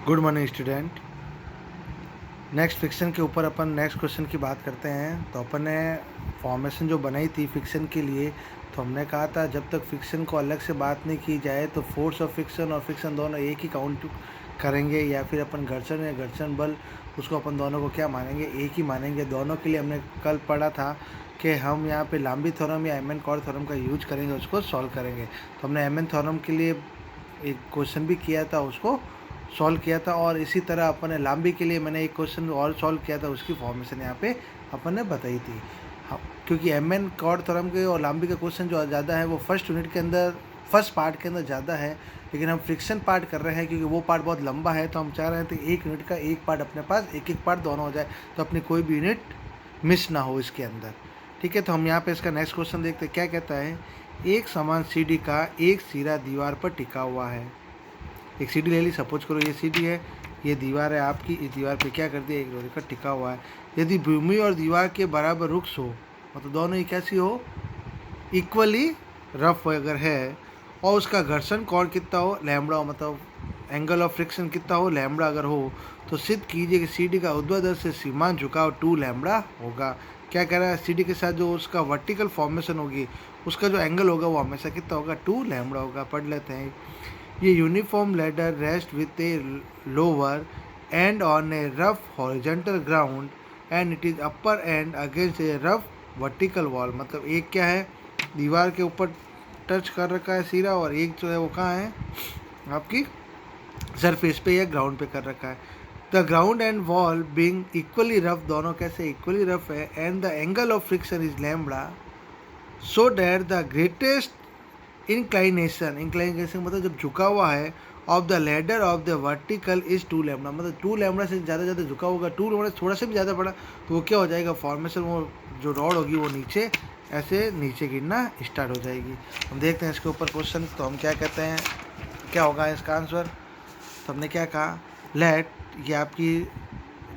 Good morning student. Next fiction के ऊपर अपन next question की बात करते हैं। तो अपन ने फॉर्मेशन जो बनाई थी फिक्शन के लिए, तो हमने कहा था जब तक फिक्शन को अलग से बात नहीं की जाए तो फोर्स ऑफ फिक्शन और फिक्शन दोनों एक ही काउंट करेंगे, या फिर अपन घर्षण या घर्षण बल उसको अपन दोनों को क्या मानेंगे, एक ही मानेंगे। दोनों के लिए हमने कल पढ़ा था कि हम यहाँ पे लांबी थ्योरम या एमन कॉर्ड थ्योरम का यूज करेंगे, उसको सॉल्व करेंगे। तो हमने एमन थ्योरम के लिए एक क्वेश्चन भी किया था, उसको सॉल्व किया था, और इसी तरह अपन ने लांबी के लिए मैंने एक क्वेश्चन और सॉल्व किया था, उसकी फॉर्मेशन यहाँ पे अपन ने बताई थी। क्योंकि एम एन कॉर्ड थ्योरम के और लांबी का क्वेश्चन जो ज़्यादा है वो फर्स्ट यूनिट के अंदर, फर्स्ट पार्ट के अंदर ज़्यादा है, लेकिन हम फ्रिक्शन पार्ट कर रहे हैं क्योंकि वो पार्ट बहुत लंबा है। तो हम चाह रहे हैं कि एक यूनिट का एक पार्ट अपने पास, एक एक पार्ट दोनों हो जाए, तो अपनी कोई भी यूनिट मिस ना हो इसके अंदर। ठीक है, तो हम यहाँ पे इसका नेक्स्ट क्वेश्चन देखते हैं क्या कहता है। एक समान सीढ़ी का एक सिरा दीवार पर टिका हुआ है। एक सीढ़ी ले ली, सपोज करो ये सीढ़ी है, ये दीवार है आपकी, इस दीवार पे क्या कर दिया, एक लोहे का टिका हुआ है। यदि भूमि और दीवार के बराबर रुक्स हो, मतलब दोनों ही कैसी हो, इक्वली रफ अगर है, और उसका घर्षण कोण कितना हो, लैम्बडा हो, मतलब एंगल ऑफ फ्रिक्शन कितना हो, लैम्बडा अगर हो, तो सिद्ध कीजिए कि सीढ़ी का ऊर्ध्वाधर से सीमांत झुकाव 2 लैम्बडा होगा। क्या कह रहा है, सीढ़ी के साथ जो उसका वर्टिकल फॉर्मेशन होगी, उसका जो एंगल होगा वो हमेशा कितना होगा, 2 लैम्बडा होगा। पढ़ लेते हैं। ये uniform ladder rest with a lower and on A rough horizontal ground and it is upper and against A rough vertical wall. मतलब एक क्या है, दीवार के ऊपर टच कर रखा है सिरा, और एक जो है वो कहाँ है, आपकी सरफेस पे या ग्राउंड पे कर रखा है। The ground and wall being equally rough, दोनों कैसे इक्वली रफ है, and the angle of friction is lambda, so that the greatest inclination मतलब जब झुका हुआ है, of the ladder of the vertical is 2 lambda, मतलब 2 लैम्बडा से ज़्यादा झुका होगा, 2 लैम्बडा थोड़ा सा भी ज़्यादा पड़ा तो वो क्या हो जाएगा, फॉर्मेशन, वो जो रॉड होगी वो नीचे ऐसे नीचे गिरना स्टार्ट हो जाएगी। हम देखते हैं इसके ऊपर क्वेश्चन। तो हम क्या कहते हैं, क्या होगा इसका आंसर। तो हमने क्या कहा, लेट, ये आपकी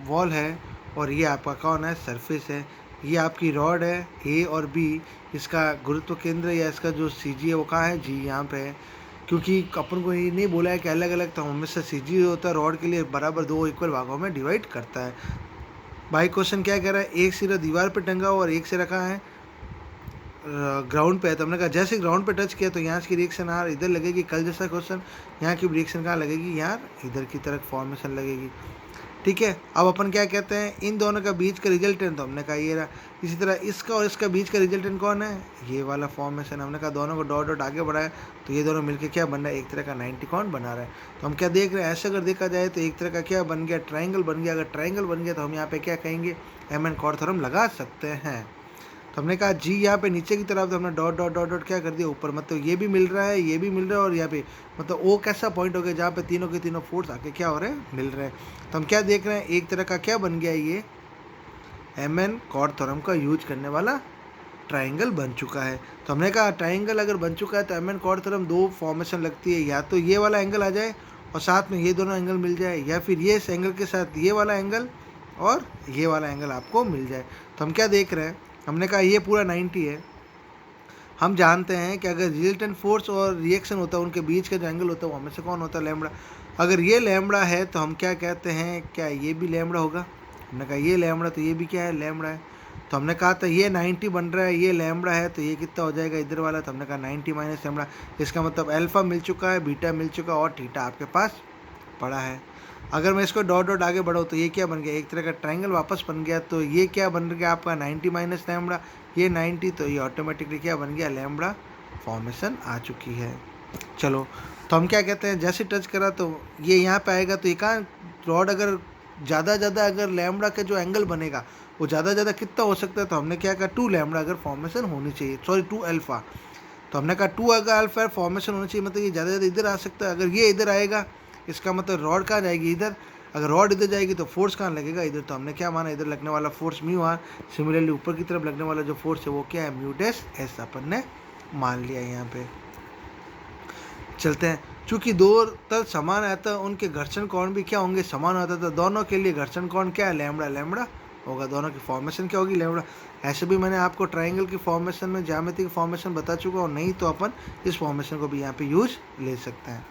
वॉल है और ये आपका कौन है, सरफेस है। ये आपकी रॉड है ए और बी, इसका गुरुत्व केंद्र या इसका जो सी जी है वो कहाँ है, जी यहाँ पे है। क्योंकि अपन को ये नहीं बोला है कि अलग अलग, तो हमेशा सी जी होता है रॉड के लिए बराबर 2 इक्वल भागों में डिवाइड करता है। भाई क्वेश्चन क्या कह रहा है, एक सिरा दीवार पे टंगा हुआ और एक सिरा कहाँ है, ग्राउंड पे है। तो हमने कहा जैसे ग्राउंड पे टच किया तो यहाँ की रिएक्शन यार इधर लगेगी, कल जैसा क्वेश्चन, यहाँ की रिएक्शन कहाँ लगेगी, यार इधर की तरफ फॉर्मेशन लगेगी। ठीक है, अब अपन क्या कहते हैं, इन दोनों का बीच का रिजल्टेंट, तो हमने कहा ये रहा। इसी तरह इसका और इसका बीच का रिजल्टेंट कौन है, ये वाला फॉर्मेशन। हमने कहा दोनों को डॉट डॉट आगे बढ़ाया तो ये दोनों मिलकर क्या बन रहा है, एक तरह का 90 कौन बना रहा है। तो हम क्या देख रहे हैं, ऐसे अगर देखा जाए तो एक तरह का क्या बन गया, ट्राइंगल बन गया। अगर ट्राइंगल बन गया तो हम यहाँ पे क्या कहेंगे, एम एन कॉर्ड थ्योरम लगा सकते हैं। तो हमने कहा जी यहाँ पे नीचे की तरफ, तो हमने डॉट डॉट डॉट डॉट क्या कर दिया ऊपर, मतलब ये भी मिल रहा है, ये भी मिल रहा है, और यहाँ पे मतलब वो कैसा पॉइंट हो गया जहाँ पे तीनों के तीनों फोर्स आके क्या हो रहे हैं, मिल रहे हैं। तो हम क्या देख रहे हैं, एक तरह का क्या बन गया, ये एम एन कॉर्ड थ्योरम का यूज करने वाला ट्राइंगल बन चुका है। तो हमने कहा ट्राइंगल अगर बन चुका है तो M N cot theorem 2 formation लगती है, या तो ये वाला एंगल आ जाए और साथ में ये दोनों एंगल मिल जाए, या फिर ये इस एंगल के साथ ये वाला एंगल और ये वाला एंगल आपको मिल जाए। तो हम क्या देख रहे हैं, हमने कहा ये पूरा 90 है। हम जानते हैं कि अगर रिजल्टेंट फोर्स और रिएक्शन होता है उनके बीच का जो एंगल होता है वो हमें से कौन होता है, लैम्बडा। अगर ये लैम्बडा है तो हम क्या कहते हैं, क्या ये भी लैम्बडा होगा। हमने कहा ये लैम्बडा, तो ये भी क्या है, लैम्बडा है। तो हमने कहा था ये 90 बन रहा है, ये लैम्बडा है, तो ये कितना हो जाएगा इधर वाला। तो हमने कहा 90 माइनस लैम्बडा, इसका मतलब अल्फा मिल चुका है, बीटा मिल चुका है, और थीटा आपके पास पड़ा है। अगर मैं इसको डॉट डॉट आगे बढ़ाऊँ तो ये क्या बन गया, एक तरह का ट्राइंगल वापस बन गया। तो ये क्या बन गया आपका 90 माइनस लैम्बडा, ये 90, तो ये ऑटोमेटिकली क्या बन गया, लैम्बडा फॉर्मेशन आ चुकी है। चलो, तो हम क्या कहते हैं, जैसे टच करा तो ये यहाँ पे आएगा, तो ये कहाँ रॉड अगर ज़्यादा अगर लैम्बडा का जो एंगल बनेगा वो ज़्यादा कितना हो सकता है। तो हमने क्या कहा, 2 लैम्बडा अगर फॉर्मेशन होनी चाहिए, सॉरी 2 अल्फ़ा। तो हमने कहा 2 अगर अल्फ़ा फॉर्मेशन होनी चाहिए, मतलब ये ज़्यादा इधर आ सकता है। अगर ये इधर आएगा इसका मतलब रॉड कहाँ जाएगी, इधर। अगर रॉड इधर जाएगी तो फोर्स कहाँ लगेगा, इधर। तो हमने क्या माना, इधर लगने वाला फोर्स म्यू आर, सिमिलरली ऊपर की तरफ लगने वाला जो फोर्स है वो क्या है, म्यू डैश एस, अपन ने मान लिया। यहाँ पे चलते हैं। चूंकि दो तल समान आता है उनके घर्षण कोण भी क्या होंगे, समान होता था। दोनों के लिए घर्षण कोण क्या है, लैम्बडा लैम्बडा होगा। दोनों की फॉर्मेशन क्या होगी, लैम्बडा। ऐसे भी मैंने आपको ट्राइंगल की फॉर्मेशन में ज्यामिति की फॉर्मेशन बता चुका हूँ, नहीं तो अपन इस फॉर्मेशन को भी यहाँ पे यूज ले सकते हैं।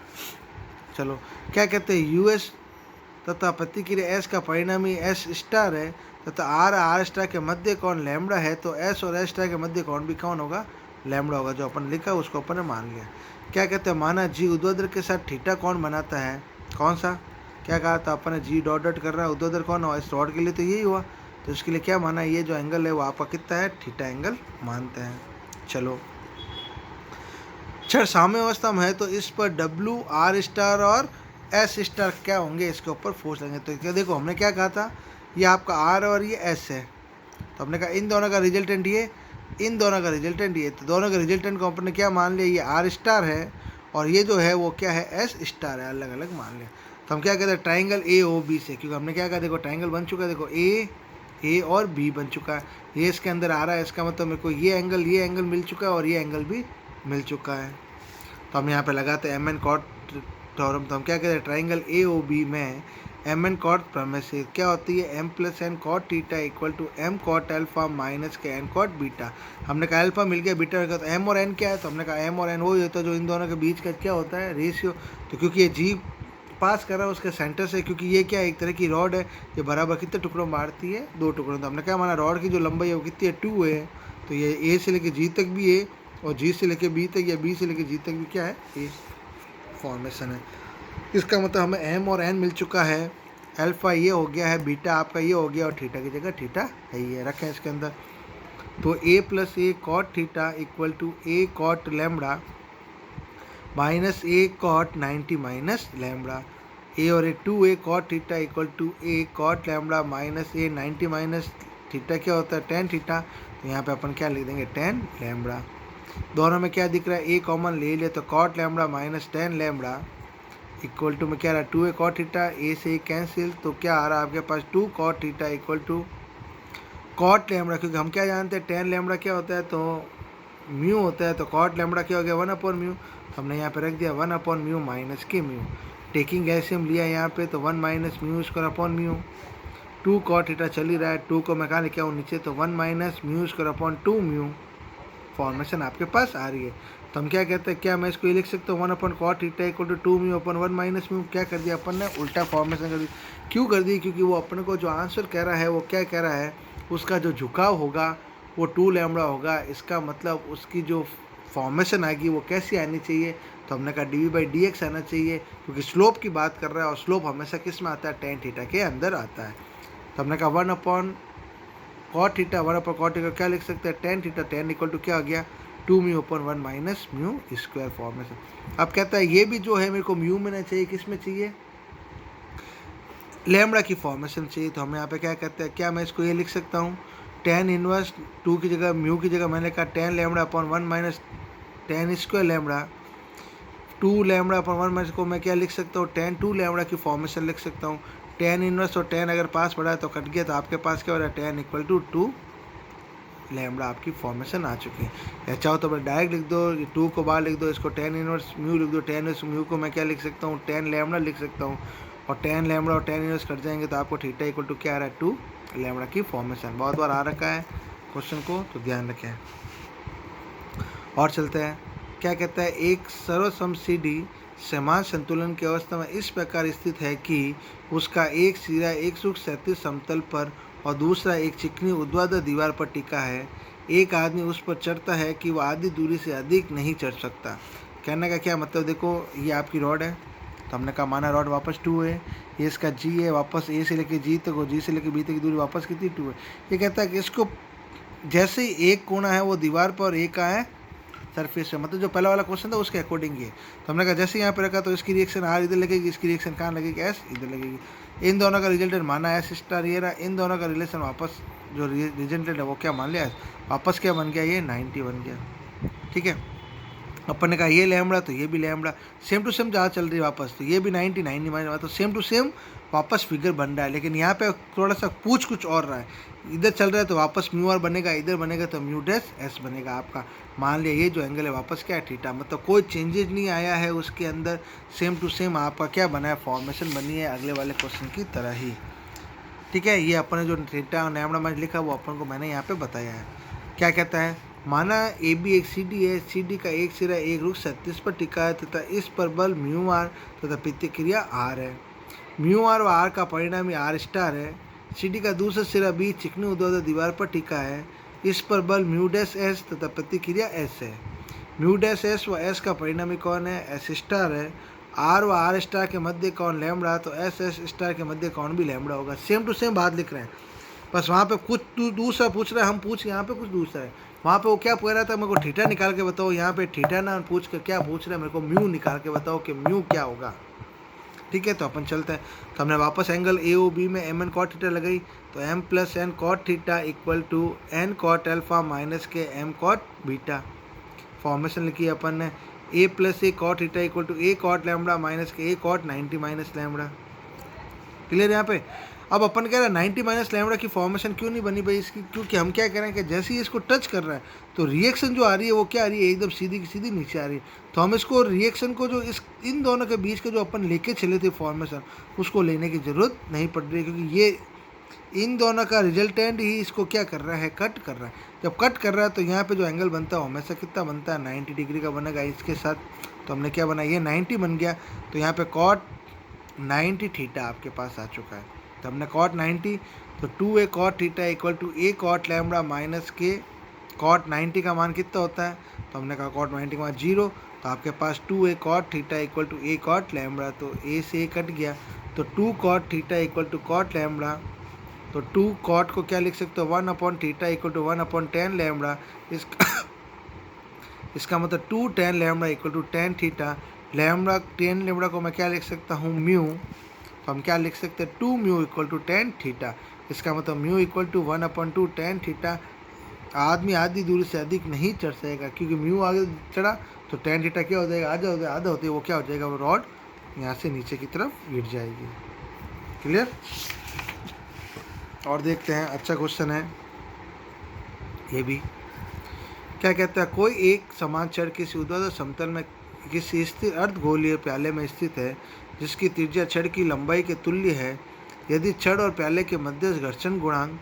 चलो, क्या कहते हैं, यूएस तथा प्रतिक्रिया एस का परिणामी एस स्टार है तथा आर स्टार के मध्य कोण लैम्बडा है, तो एस और एस स्टार के मध्य कोण भी कौन होगा? लैम्बडा होगा। जो अपन लिखा उसको अपन ने मान लिया। क्या कहते हैं? माना जी ऊर्ध्वाधर के साथ थीटा कोण बनाता है। कौन सा? क्या कहा था अपन ने? जी डॉट डॉट कर रहा है, ऊर्ध्वाधर कोण हुआ, इस रॉड के लिए तो यही हुआ। तो इसके लिए क्या माना? ये जो एंगल है वो आपका कितना है? थीटा एंगल मानते हैं। चलो, क्षण साम्य अवस्था में है तो इस पर डब्ल्यू आर स्टार और एस स्टार क्या होंगे? इसके ऊपर फोर्स लेंगे। तो क्या देखो, हमने क्या कहा था? ये आपका आर और ये एस है, तो हमने कहा इन दोनों का रिजल्टेंट ये, इन दोनों का रिजल्टेंट ये, तो दोनों का रिजल्टेंट को अपन ने क्या मान लिया? ये आर स्टार है और ये जो है वो क्या है? एस स्टार है। अलग अलग मान लिया। तो हम क्या कहते हैं? ट्राइंगल ए ओ बी से, क्योंकि हमने क्या कहा? देखो ट्राइंगल बन चुका है, देखो ए और बी बन चुका है, ये इसके अंदर आ रहा है, इसका मतलब मेरे को ये एंगल मिल चुका है और ये एंगल भी मिल चुका है। तो हम यहाँ पे लगाते हैं एम एन कॉट थ्योरम। तो हम क्या कहते हैं? ट्राइंगल ए ओ बी में एम एन कॉट प्रमेय से क्या होती है? M plus N cot theta equal to M cot alpha minus के एन कॉट बीटा। हमने कहा अल्फा मिल गया, बीटा मिल गया, तो एम और एन क्या है? तो हमने कहा एम और एन वही होता है जो इन दोनों के बीच का क्या होता है? रेशियो। तो क्योंकि ये जी पास कर रहा है उसके सेंटर से, क्योंकि ये क्या है? एक तरह की रॉड है, ये बराबर कितने टुकड़ों में बांटती है? 2 टुकड़ों। तो हमने क्या माना? रॉड की जो लंबाई है वो कितनी है? 2 है। तो ये ए से लेके जी तक भी है और जी से लेके बी तक या बी से लेके जी तक भी क्या है? ए फॉर्मेशन है। इसका मतलब हमें एम और एन मिल चुका है। अल्फा ये हो गया है, बीटा आपका ये हो गया और थीटा की जगह थीटा है ये रखें इसके अंदर। तो A plus A cot theta equal to A cot lambda minus A cot 90 minus lambda. A और A 2a cot theta equal to A cot lambda minus A 90 minus theta क्या होता है? Tan theta. तो यहाँ पे अपन क्या लिख देंगे? Tan lambda. दोनों में क्या दिख रहा है? ए कॉमन ले लिया, तो cot lambda minus tan lambda equal to में क्या रहा है? 2a कॉट थीटा, ए से कैंसिल, तो क्या आ रहा है आपके पास? 2 cot theta equal to cot lambda, क्योंकि हम क्या जानते हैं? टेन लैम्बडा क्या होता है? तो म्यू होता है। तो कॉट लैम्बडा क्या हो गया? 1/म्यू। तो हमने यहाँ पे रख दिया 1/म्यू माइनस के म्यू। टेकिंग एलसीएम लिया यहाँ पे, तो 1 minus mu square upon mu. 2 cot theta चल ही रहा है, 2 को मैं कहाँ लेके आऊँ? नीचे। तो 1 minus mu square upon 2 mu formation आपके पास आ रही है। तो हम क्या कहते हैं? क्या मैं इसको ये लिख सकता हूँ? 1 upon cot theta equal to 2 mu upon 1 minus mu. क्या कर दिया अपन ने? उल्टा फॉर्मेशन कर दी। क्यों कर दी? क्योंकि वो अपन को जो आंसर कह रहा है वो क्या कह रहा है? उसका जो झुकाव होगा वो 2 लैम्बडा होगा। इसका मतलब उसकी जो फॉर्मेशन आएगी वो कैसी आनी चाहिए? तो हमने कहा dv/dx आना चाहिए, क्योंकि स्लोप की बात कर रहा है और स्लोप हमेशा किस में आता है? टेन थीटा के अंदर आता है। तो हमने कहा 1 upon cot theta, 1 upon cot theta क्या लिख सकते हैं? Tan theta. Tan equal to क्या हो गया? 2 mu upon 1 minus mu square formation. अब कहता है ये भी जो है मेरे को म्यू में ना चाहिए, किस में चाहिए? लैम्बडा की फॉर्मेशन चाहिए। तो हम यहाँ पे क्या कहते हैं? क्या मैं इसको ये लिख सकता हूँ? टेन इनवर्स 2 की जगह म्यू की जगह मैंने कहा ten lambda upon 1 minus ten square lambda. 2 lambda upon 1 minus को मैं क्या लिख सकता हूँ? टेन 2 लैम्बडा की फॉर्मेशन लिख सकता हूँ। टेन इनवर्स और टेन अगर पास पड़ा है तो कट गया, तो आपके पास क्या हो रहा है? टेन इक्वल टू 2 लैम्बडा आपकी फॉर्मेशन आ चुकी है। या चाहो तो मैं डायरेक्ट लिख दो, 2 को बाहर लिख दो, इसको टेन इनवर्स म्यू लिख दो। टेन इनवर्स म्यू को मैं क्या लिख सकता हूँ? टेन लैम्बडा लिख सकता हूँ। और टेन लैम्बडा और टेन इनवर्स कट जाएंगे तो आपको थीटा इक्वल टू क्या आ रहा है? 2 लैम्बडा की फॉर्मेशन। बहुत बार आ रखा है क्वेश्चन को, तो ध्यान रखें। और चलते हैं। क्या कहता है? एक सर्वसम सीडी समान संतुलन की अवस्था में इस प्रकार स्थित है कि उसका एक सिरा 137 समतल पर और दूसरा एक चिकनी ऊर्ध्वाधर दीवार पर टिका है। एक आदमी उस पर चढ़ता है कि वह आधी दूरी से अधिक नहीं चढ़ सकता। कहने का क्या मतलब? देखो ये आपकी रॉड है, तो हमने कहा माना रॉड वापस 2 है, ये इसका जी है, वापस ए से लेके जी तक और जी से लेके बी तक की दूरी वापस कितनी? 2 है। ये कहता है कि इसको जैसे ही एक कोना है वो दीवार पर, एक का है सरफेस पे, मतलब जो पहला वाला क्वेश्चन था उसके अकॉर्डिंग ये। तो हमने कहा जैसे यहाँ पे रखा तो इसकी रिएक्शन आर इधर लगेगी, इसकी रिएक्शन कहाँ लगेगी? एस इधर लगेगी। इन दोनों का रिजल्टेंट माना एस स्टार ये रहा, इन दोनों का रिलेशन वापस जो रिजल्टेंट है वो क्या मान लिया? वापस क्या बन गया? ये 90 बन गया। ठीक है, अपन ने कहा ये लैम्बडा तो ये भी लैम्बडा, सेम टू सेम जहाँ चल रही है वापस, तो ये भी 90 90 माइनस, तो सेम टू सेम वापस फिगर बन रहा है। लेकिन यहाँ पे थोड़ा सा पूछ कुछ और रहा है, इधर चल रहा है तो वापस म्यू आर बनेगा, इधर बनेगा तो म्यू डैश एस बनेगा आपका। मान लिया ये जो एंगल है वापस क्या है? थीटा। मतलब कोई चेंजेज नहीं आया है उसके अंदर, सेम टू सेम आपका क्या बना है? फॉर्मेशन बनी है अगले वाले क्वेश्चन की तरह ही। ठीक है, ये अपन ने जो थीटा और लैम्बडा में लिखा वो अपन को मैंने यहाँ पे बताया है। क्या कहता है? माना ए बी एक सी डी है, सी डी का एक सिरा एक रुख 37 पर टिका है तथा इस पर बल म्यू आर तथा प्रतिक्रिया आर है। म्यू आर व आर का परिणामी आर स्टार है। सीढ़ी का दूसरा सिरा बी चिकनी ऊर्ध्वाधर दीवार पर टिका है। इस पर बल म्यू डैश एस तथा प्रतिक्रिया एस है। म्यू डैश एस व एस का परिणामी कौन है? एस स्टार है। आर व आर स्टार के मध्य कौन लैम्बडा, तो एस एस स्टार के मध्य कौन भी लैम्बडा होगा। सेम टू सेम बात लिख रहे हैं, बस वहाँ पे कुछ दूसरा पूछ रहा है, हम पूछ यहाँ पे कुछ दूसरा है। वहाँ पे वो क्या पूछ रहा था, मेरे को थीटा निकाल के बताओ। यहाँ पे थीटा ना पूछ कर क्या पूछ रहा है, मेरे को म्यू निकाल के बताओ कि म्यू क्या होगा। ठीक है, तो अपन चलते हैं। तो हमने वापस एंगल ए ओ बी में एम एन कॉट थीटा लगाई, तो M plus N cot theta equal to N cot alpha minus के एम कॉट बीटा। फॉर्मेशन लिखी है अपन ने, A plus A cot theta equal to A cot lambda minus के A cot 90 minus lambda. Clear यहाँ पे। अब अपन कह रहे हैं 90 माइनस लैम्बडा की फॉर्मेशन क्यों नहीं बनी भाई इसकी, क्योंकि हम क्या कह रहे हैं कि जैसे ही इसको टच कर रहा है तो रिएक्शन जो आ रही है वो क्या आ रही है, एकदम सीधी की सीधी नीचे आ रही है। तो हम इसको रिएक्शन को जो इन दोनों के बीच के जो अपन लेके चले थे फॉर्मेशन, उसको लेने की ज़रूरत नहीं पड़ रही है, क्योंकि ये इन दोनों का रिजल्टेंट ही इसको क्या कर रहा है, कट कर रहा है। जब कट कर रहा है तो यहाँ पे जो एंगल बनता है हमेशा कितना बनता है, 90 डिग्री का बनेगा इसके साथ। तो हमने क्या बनाया, ये 90 बन गया, तो यहाँ पे कॉट 90 थीटा आपके पास आ चुका है। तो हमने कॉट 90, तो 2a cot theta equal to a cot lambda minus के कॉट 90 का मान कितना होता है, तो हमने कहा कॉट 90 का मान 0, तो आपके पास 2a cot theta equal to a cot lambda, तो a से a कट गया, तो 2 cot theta equal to cot lambda, तो 2 कॉट को क्या लिख सकते हो, 1 upon theta equal to 1 upon tan lambda. इसका मतलब 2 tan lambda equal to tan theta. Tan lambda को मैं क्या लिख सकता हूँ, म्यू। तो हम क्या लिख सकते हैं, 2 mu equal to tan theta. इसका मतलब mu equal to 1 upon 2 tan theta. आदमी आधी दूरी से अधिक नहीं चढ़ सकेगा, क्योंकि म्यू आगे चढ़ा तो टेन थीटा क्या हो जाएगा, आधा होते वो क्या हो जाएगा, वो रॉड यहाँ से नीचे की तरफ गिर जाएगी। क्लियर। और देखते हैं, अच्छा क्वेश्चन है ये भी। क्या कहता है, कोई एक समान छड़ किसी ऊर्ध्वाधर समतल में किसी स्थिर अर्धगोलीय प्याले में स्थित है, जिसकी त्रिज्या छड़ की लंबाई के तुल्य है। यदि छड़ और प्याले के मध्य घर्षण गुणांक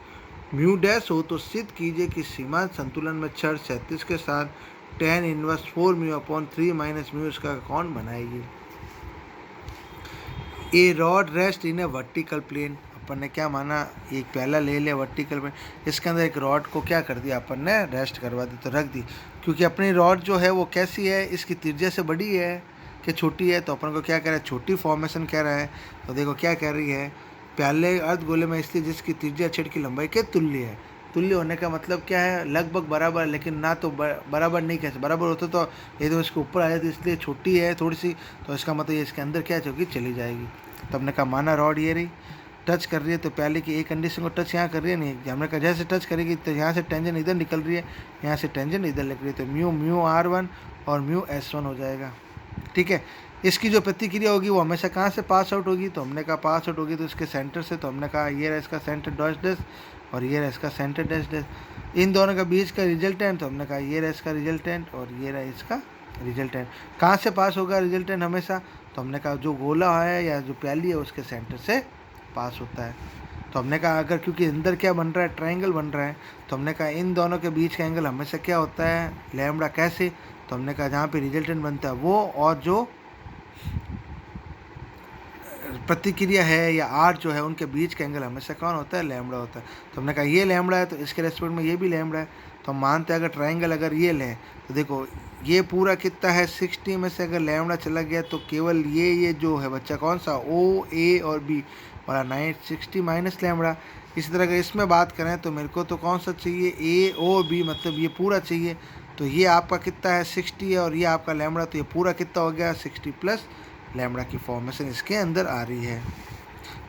म्यू डैश हो तो सिद्ध कीजिए कि सीमा संतुलन में छड़ 37 के साथ tan inverse 4 mu upon 3 minus mu इसका कौन बनाएगी। A rod rest in a vertical plane. अपन ने क्या माना, एक प्याला ले लिया वर्टिकल प्लेन, इसके अंदर एक रॉड को क्या कर दिया अपन ने, रेस्ट करवा दी, तो रख दी। क्योंकि अपनी रॉड जो है वो कैसी है, इसकी त्रिज्या से बड़ी है कि छोटी है, तो अपन को क्या कह रहा है, छोटी फॉर्मेशन कह रहा है। तो देखो क्या कह रही है, प्याले अर्धगोले में स्थित जिसकी त्रिज्या छड़ की लंबाई के तुल्य है। तुल्य होने का मतलब क्या है, लगभग बराबर, लेकिन ना तो बराबर नहीं कह सकते, बराबर होता तो ये तो इसके ऊपर आ जाती, इसलिए छोटी है थोड़ी सी, तो इसका मतलब ये इसके अंदर क्या होगी, चली जाएगी। तो हमने कहा माना रॉड ये रही, टच कर रही है, तो पहले की एक कंडीशन को टच यहाँ कर रही है नहीं, हमने कहा जैसे टच करेगी तो यहाँ से टेंजन इधर निकल रही है, यहाँ से टेंजन इधर निकल रही है, तो म्यू R1 और म्यू S1 हो जाएगा। ठीक है, इसकी जो प्रतिक्रिया होगी वो हमेशा कहाँ से पास आउट होगी, तो हमने कहा पास आउट होगी तो इसके सेंटर से, तो हमने कहा ये रहा इसका सेंटर डैश डैश और ये रहा इसका सेंटर डैश डैश। इन दोनों का बीच का रिजल्टेंट, तो हमने कहा ये रहा इसका रिजल्टेंट और ये रहा इसका रिजल्टेंट। कहाँ से पास होगा रिजल्टेंट हमेशा, तो हमने कहा जो गोला है या जो प्याली है उसके सेंटर से पास होता है। तो हमने कहा अगर क्योंकि अंदर क्या बन रहा है, ट्रायंगल बन रहा है, तो हमने कहा इन दोनों के बीच का एंगल हमेशा क्या होता है, लैम्बडा। कैसे, तो हमने कहा जहाँ पे रिजल्टेंट बनता है वो और जो प्रतिक्रिया है या आर जो है उनके बीच का एंगल हमेशा कौन होता है, लैम्बडा होता है। तो हमने कहा ये लैम्बडा है तो इसके रेस्पेक्ट में ये भी लैम्बडा है। तो हम मानते हैं अगर ट्रायंगल अगर ये लें तो देखो ये पूरा कितना है 60 में से अगर लैम्बडा चला गया तो केवल ये जो है बच्चा कौन सा, ओ ए और बी वाला 960 माइनस लैम्बडा। इसी तरह अगर इसमें बात करें तो मेरे को तो कौन सा चाहिए, ए ओ बी, मतलब ये पूरा चाहिए। तो ये आपका कितना है 60 है और ये आपका लैम्बडा, तो ये पूरा कितना हो गया 60 प्लस लैम्बडा की फॉर्मेशन इसके अंदर आ रही है।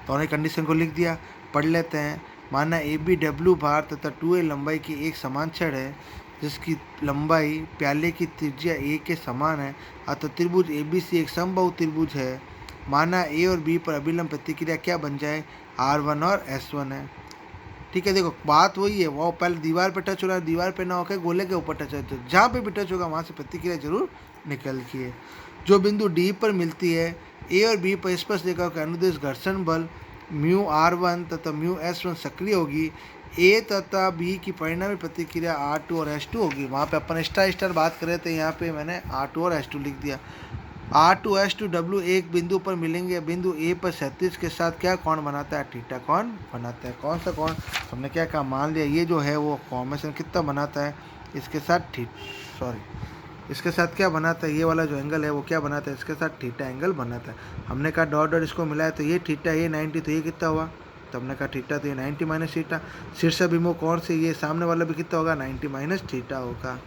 दोनों कंडीशन को लिख दिया, पढ़ लेते हैं। माना ए बी डब्ल्यू भार तथा 2a लंबाई की एक समान छड़ है जिसकी लंबाई प्याले की त्रिज्या ए के समान है, अतः त्रिभुज ए बी सी एक समबाहु त्रिभुज है। माना ए और बी पर अभिलंब प्रतिक्रिया क्या बन जाए, R1 और S1 है। ठीक है, देखो बात वही है, वो पहले दीवार पे टच हो रहा है, दीवार पे ना होकर गोले के ऊपर टच है, जहाँ पे भी टच होगा वहाँ से प्रतिक्रिया जरूर निकल की है। जो बिंदु डी पर मिलती है, ए और बी पर स्पष्ट देखा कि अनुदिश घर्षण बल म्यू R1 तथा म्यू S1 सक्रिय होगी। ए तथा बी की परिणामी प्रतिक्रिया R2 और S2 होगी। वहाँ पे अपन स्टार बात कर रहे थे, यहाँ पे मैंने R2 और S2 लिख दिया। R2S2W एक बिंदु पर मिलेंगे, बिंदु ए पर 37 के साथ क्या कोण बनाता है, थीटा कोण बनाता है। कौन सा कोण, हमने क्या कहा, मान लिया ये जो है वो फॉर्मेशन कितना बनाता है, इसके साथ इसके साथ क्या बनाता है, ये वाला जो एंगल है वो क्या बनाता है, इसके साथ थीटा एंगल बनाता है। हमने कहा डॉट डॉट इसको मिलाया तो ये थीटा, ये 90, तो ये कितना हुआ, तो हमने कहा थीटा, तो ये 90 माइनस थीटा। शीर्ष अभिमुख कोण से ये सामने वाला भी कितना होगा, 90 माइनस थीटा होगा।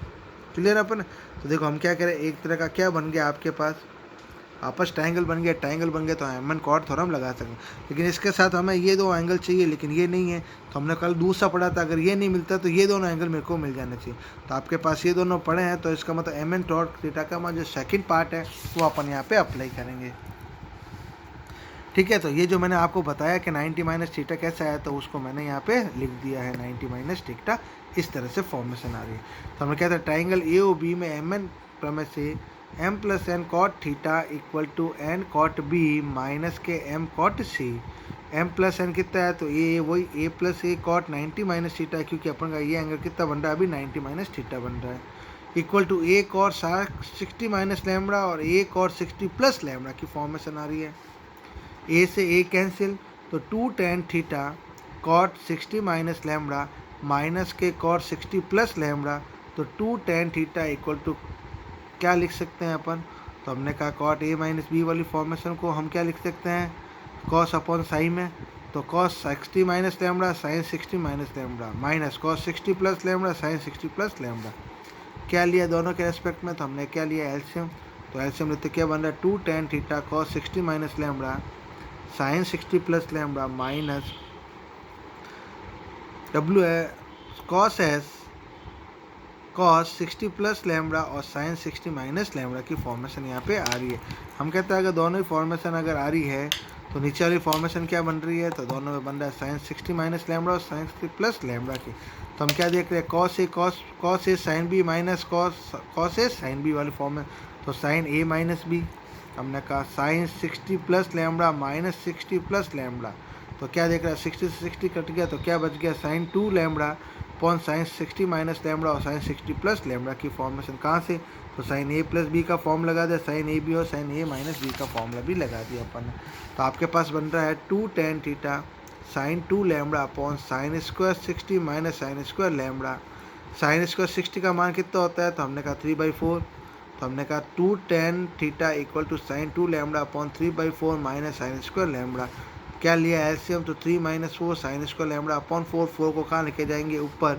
क्लियर अपन। तो देखो हम क्या करें, एक तरह का क्या बन गया आपके पास, आपस ट्रायंगल बन गया, ट्रायंगल बन गया तो एम एन कॉट थ्योरम लगा सकते हैं। लेकिन इसके साथ हमें ये दो एंगल चाहिए, लेकिन ये नहीं है, तो हमने कल दूसरा पढ़ा था, अगर ये नहीं मिलता तो ये दोनों एंगल मेरे को मिल जाना चाहिए। तो आपके पास ये दोनों पड़े हैं, तो इसका मतलब एम एन टॉट थीटा का जो सेकंड पार्ट है वो अपन यहाँ पे अप्लाई करेंगे। ठीक है, तो ये जो मैंने आपको बताया कि 90 माइनस थीटा कैसे आया, तो उसको मैंने यहाँ पे लिख दिया है, 90 माइनस थीटा इस तरह से फॉर्मेशन आ रही है। तो हमने क्या था, ट्राइंगल ए ओ बी में एम एन प्रमेय से M plus N cot theta equal to N cot B minus के M cot C. M plus N कितना है, तो ए वही A plus A cot 90 minus theta है, क्योंकि अपन का ये एंगल कितना बन रहा है अभी, 90 माइनस थीटा बन रहा है, equal to A cot 60 minus lambda और ए कॉट 60 प्लस लैम्बडा की फॉर्मेशन आ रही है। ए से ए कैंसिल, तो 2 tan theta cot 60 minus lambda minus के कॉट 60 प्लस लैम्बडा, तो 2 tan थीटा इक्वल टू क्या लिख सकते हैं अपन, तो हमने कहा कॉट ए माइनस बी वाली फॉर्मेशन को हम क्या लिख सकते हैं, कॉस अपॉन साइन में, तो cos 60 minus lambda sine 60 minus lambda minus cos 60 plus lambda sine 60 plus lambda. क्या लिया दोनों के रेस्पेक्ट में, तो हमने क्या लिया एलसीएम, तो एलसीएम लेते क्या बन रहा है, 2 tan theta cos 60 minus lambda sine 60 plus lambda minus W है cos S cos 60 plus lambda और साइन 60 माइनस लैम्बडा की फॉर्मेशन यहाँ पे आ रही है। हम कहते हैं अगर दोनों ही फॉर्मेशन अगर आ रही है तो नीचे वाली फॉर्मेशन क्या बन रही है, तो दोनों में बन रहा है साइन 60 माइनस लैम्बडा और साइन 60 प्लस लैम्बडा की। तो हम क्या देख रहे हैं, cos A sine B minus cos A sine B वाली फॉर्म में, तो साइन ए माइनस बी, हमने कहा sine 60 plus lambda minus 60 plus lambda, तो क्या देख रहा है 60 से 60 कट गया, तो क्या बच गया sine 2 lambda upon sine 60 minus lambda और साइन 60 प्लस लैम्बडा की फॉर्मेशन कहाँ से, तो साइन ए प्लस बी का फॉर्म लगा दिया, साइन ए बी और साइन ए माइनस बी का फॉर्मूला भी लगा दिया अपन ने। तो आपके पास बन रहा है 2 tan theta sine 2 lambda upon sine square 60 minus sine square lambda. Sine square 60 का मान कितना होता है, तो हमने कहा 3/4, तो हमने कहा 2 tan theta equal to sine 2 lambda upon 3/4 minus sine square lambda. क्या लिया एलसीएम, तो 3 - 4 साइन स्क्वायर लैम्बडा अपॉन 4 को कहाँ लेके जाएंगे ऊपर,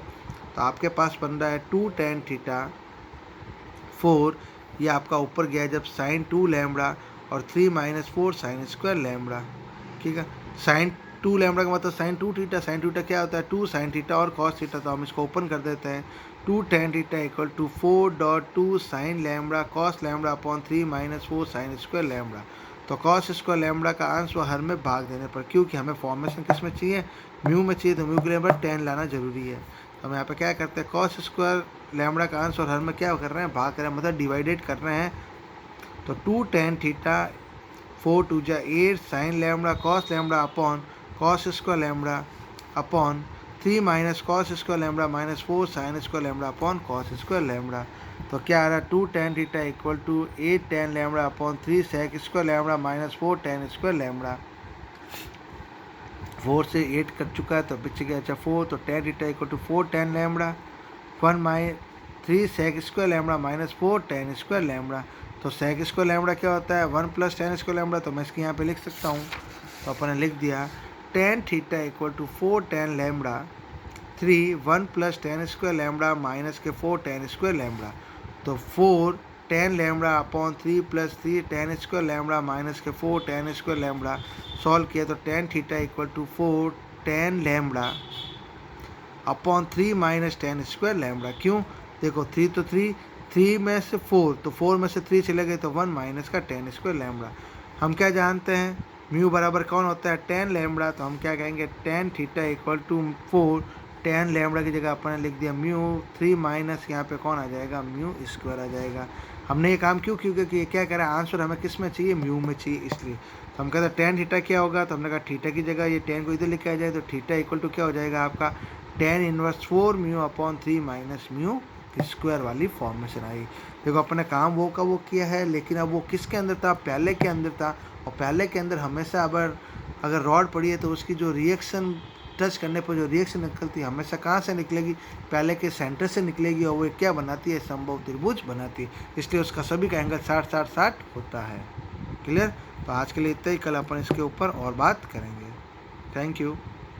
तो आपके पास बन रहा है 2 tan थीटा 4, ये आपका ऊपर गया जब साइन 2 लैम्बडा और 3 - 4 साइन स्क्वायर लैम्बडा। ठीक है, साइन 2 लैम्बडा का मतलब साइन 2 थीटा, साइन थीटा क्या होता है 2 साइन थीटा और कॉस थीटा, तो हम इसको ओपन कर देते हैं, 2 tan theta equal to 4.2 sine lambda cos lambda upon 3 - 4 sine square lambda. तो कॉस स्क्वायर लैम्बडा का अंश व हर में भाग देने पर, क्योंकि हमें फॉर्मेशन किस में चाहिए, म्यू में चाहिए, तो म्यू के लिए पर tan लाना जरूरी है। तो हम यहाँ पे क्या करते हैं, कॉस स्क्वायर लैम्बडा का अंश और हर में क्या कर रहे हैं, भाग कर रहे हैं, मतलब डिवाइडेड कर रहे हैं। तो 2 tan थीटा 4 2 जा 8 sine lambda cos lambda upon cos square lambda upon 3 minus cos square lambda minus 4 sine square lambda upon cos square lambda. तो क्या आ रहा है 2 tan theta equal to 8 tan lambda upon 3 sec square lambda minus 4 tan square lambda. 4 से 8 cut चुका है तो बच गया अच्छा 4, तो tan theta equal to 4 tan lambda 3 sec square lambda minus 4 tan square lambda. तो सेक स्क्वायर लैम्बडा क्या होता है 1 प्लस tan स्क्वायर लैम्बडा, तो मैं इसके यहाँ पे लिख सकता हूँ, तो अपन ने लिख दिया tan theta equal to 4 tan lambda 3 1 plus tan square lambda minus के 4 tan स्क्वायर लैम्बडा। तो 4 tan lambda upon 3 plus 3 tan square lambda minus के 4 tan स्क्वायर लैम्बडा। सॉल्व किया तो tan theta equal to 4 tan lambda upon 3 minus tan square lambda. क्यों, देखो 3 तो 3 में से 4, तो 4 में से 3 चले गए तो 1 माइनस का tan स्क्वायर लैम्बडा। हम क्या जानते हैं म्यू बराबर कौन होता है tan लैम्बडा, तो हम क्या कहेंगे tan theta equal to 4 tan lambda की जगह अपन ने लिख दिया म्यू 3 माइनस यहाँ पे कौन आ जाएगा म्यू स्क्वायर आ जाएगा। हमने ये काम क्यों क्योंकि ये क्या करा आंसर हमें किस में चाहिए म्यू में चाहिए, इसलिए तो हम कहते हैं tan थीटा क्या होगा, तो हमने कहा थीटा की जगह ये tan को इधर लेके आ जाए, तो थीटा इक्वल टू क्या हो जाएगा आपका tan inverse 4 mu upon 3 minus mu square वाली फॉर्मेशन आई। देखो अपने काम वो का वो किया है, लेकिन अब वो किसके अंदर था, पहले के अंदर था। और पहले के अंदर हमेशा अगर रॉड पड़ी है तो उसकी जो रिएक्शन टच करने पर जो रिएक्शन निकलती है हमेशा कहाँ से निकलेगी, पहले के सेंटर से निकलेगी, और वो क्या बनाती है, समबाहु त्रिभुज बनाती है। इसलिए उसका सभी का एंगल 60-60-60 होता है। क्लियर। तो आज के लिए इतना ही, कल अपन इसके ऊपर और बात करेंगे। Thank you.